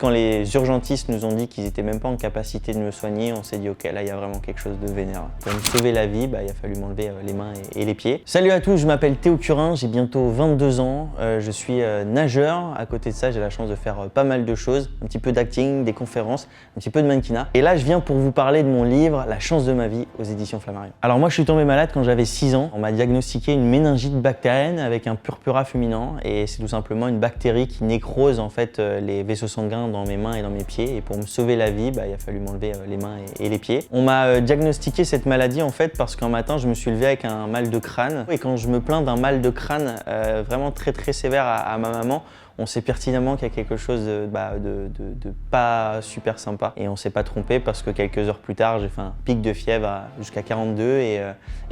Quand les urgentistes nous ont dit qu'ils n'étaient même pas en capacité de me soigner, on s'est dit ok, là il y a vraiment quelque chose de vénère. Pour me sauver la vie, il a fallu m'enlever les mains et les pieds. Salut à tous, je m'appelle Théo Curin, j'ai bientôt 22 ans, je suis nageur. À côté de ça, j'ai la chance de faire pas mal de choses, un petit peu d'acting, des conférences, un petit peu de mannequinat. Et là, je viens pour vous parler de mon livre La chance de ma vie aux éditions Flammarion. Alors moi, je suis tombé malade quand j'avais 6 ans. On m'a diagnostiqué une méningite bactérienne avec un purpura fulminant et c'est tout simplement une bactérie qui nécrose en fait les vaisseaux sanguins dans mes mains et dans mes pieds, et pour me sauver la vie, il a fallu m'enlever les mains et les pieds. On m'a diagnostiqué cette maladie en fait parce qu'un matin je me suis levé avec un mal de crâne, et quand je me plains d'un mal de crâne vraiment très sévère à ma maman, on sait pertinemment qu'il y a quelque chose de pas super sympa, et on s'est pas trompé parce que quelques heures plus tard j'ai fait un pic de fièvre jusqu'à 42 et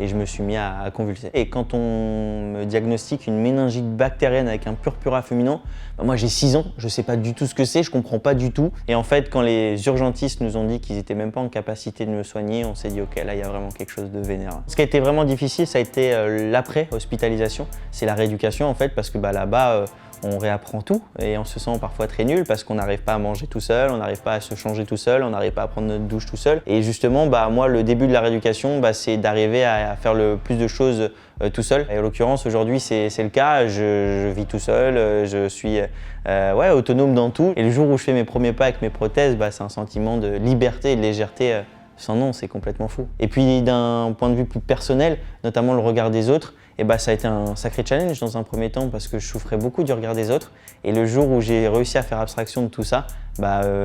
je me suis mis à convulser. Et quand on me diagnostique une méningite bactérienne avec un purpura fulminant, moi j'ai 6 ans, je sais pas du tout ce que c'est, je comprends pas du tout. Et en fait quand les urgentistes nous ont dit qu'ils étaient même pas en capacité de me soigner, on s'est dit ok, là il y a vraiment quelque chose de vénère. Ce qui a été vraiment difficile, ça a été l'après-hospitalisation, c'est la rééducation en fait, parce que là-bas on réapprend tout et on se sent parfois très nul parce qu'on n'arrive pas à manger tout seul, on n'arrive pas à se changer tout seul, on n'arrive pas à prendre notre douche tout seul. Et justement, moi, le début de la rééducation, c'est d'arriver à faire le plus de choses tout seul. Et en l'occurrence, aujourd'hui, c'est le cas. Je vis tout seul, je suis autonome dans tout. Et le jour où je fais mes premiers pas avec mes prothèses, c'est un sentiment de liberté et de légèreté sans nom, c'est complètement fou. Et puis d'un point de vue plus personnel, notamment le regard des autres, ça a été un sacré challenge dans un premier temps parce que je souffrais beaucoup du regard des autres. Et le jour où j'ai réussi à faire abstraction de tout ça,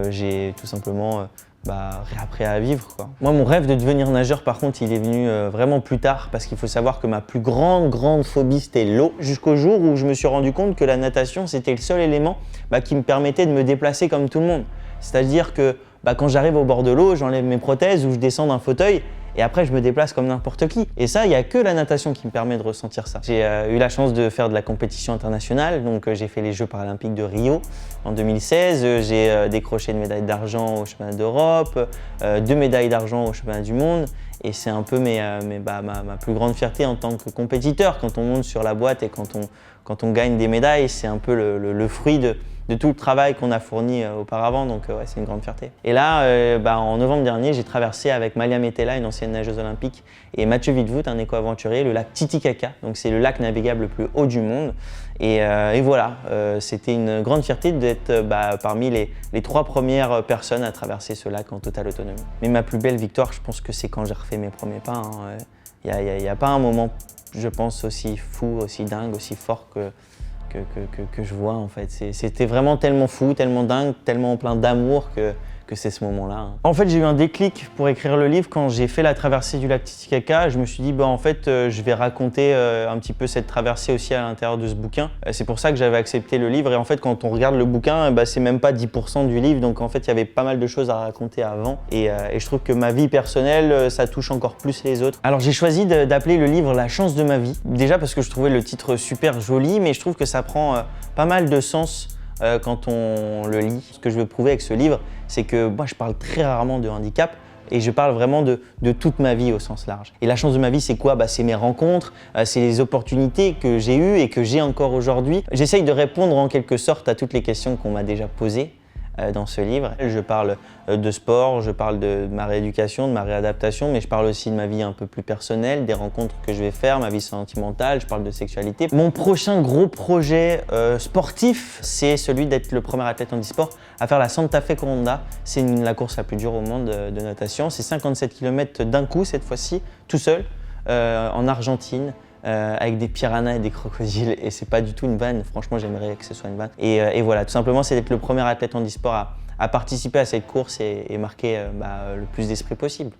j'ai tout simplement réappris à vivre, quoi. Moi, mon rêve de devenir nageur, par contre, il est venu vraiment plus tard parce qu'il faut savoir que ma plus grande phobie, c'était l'eau. Jusqu'au jour où je me suis rendu compte que la natation, c'était le seul élément qui me permettait de me déplacer comme tout le monde. C'est-à-dire que quand j'arrive au bord de l'eau, j'enlève mes prothèses ou je descends d'un fauteuil et après je me déplace comme n'importe qui. Et ça, il n'y a que la natation qui me permet de ressentir ça. J'ai eu la chance de faire de la compétition internationale, donc j'ai fait les Jeux paralympiques de Rio en 2016. J'ai décroché une médaille d'argent au championnat d'Europe, 2 médailles d'argent au championnat du monde. Et c'est un peu ma plus grande fierté en tant que compétiteur. Quand on monte sur la boîte et quand on gagne des médailles, c'est un peu le fruit de tout le travail qu'on a fourni auparavant, donc c'est une grande fierté. Et là, en novembre dernier, j'ai traversé avec Malia Metella, une ancienne nageuse olympique, et Mathieu Wittvoet, un éco-aventurier, le lac Titicaca. Donc c'est le lac navigable le plus haut du monde. Et voilà, c'était une grande fierté d'être parmi les 3 premières personnes à traverser ce lac en totale autonomie. Mais ma plus belle victoire, je pense que c'est quand j'ai refait mes premiers pas. Il n'y a pas un moment, je pense, aussi fou, aussi dingue, aussi fort que je vois en fait. C'était vraiment tellement fou, tellement dingue, tellement plein d'amour que c'est ce moment-là. En fait, j'ai eu un déclic pour écrire le livre quand j'ai fait la traversée du lac Titicaca. Je me suis dit, en fait, je vais raconter un petit peu cette traversée aussi à l'intérieur de ce bouquin. C'est pour ça que j'avais accepté le livre. Et en fait, quand on regarde le bouquin, c'est même pas 10% du livre. Donc en fait, il y avait pas mal de choses à raconter avant. Et je trouve que ma vie personnelle, ça touche encore plus les autres. Alors j'ai choisi d'appeler le livre La chance de ma vie. Déjà parce que je trouvais le titre super joli, mais je trouve que ça prend pas mal de sens quand on le lit. Ce que je veux prouver avec ce livre, c'est que moi je parle très rarement de handicap et je parle vraiment de toute ma vie au sens large. Et la chance de ma vie, c'est quoi ? C'est mes rencontres, c'est les opportunités que j'ai eues et que j'ai encore aujourd'hui. J'essaye de répondre en quelque sorte à toutes les questions qu'on m'a déjà posées dans ce livre. Je parle de sport, je parle de ma rééducation, de ma réadaptation, mais je parle aussi de ma vie un peu plus personnelle, des rencontres que je vais faire, ma vie sentimentale, je parle de sexualité. Mon prochain gros projet sportif, c'est celui d'être le premier athlète handisport à faire la Santa Fe Coronda. C'est la course la plus dure au monde de natation. C'est 57 km d'un coup cette fois-ci, tout seul, en Argentine. Avec des piranhas et des crocodiles, et c'est pas du tout une vanne, franchement j'aimerais que ce soit une vanne. Et voilà, tout simplement c'est d'être le premier athlète handisport à participer à cette course et marquer le plus d'esprit possible.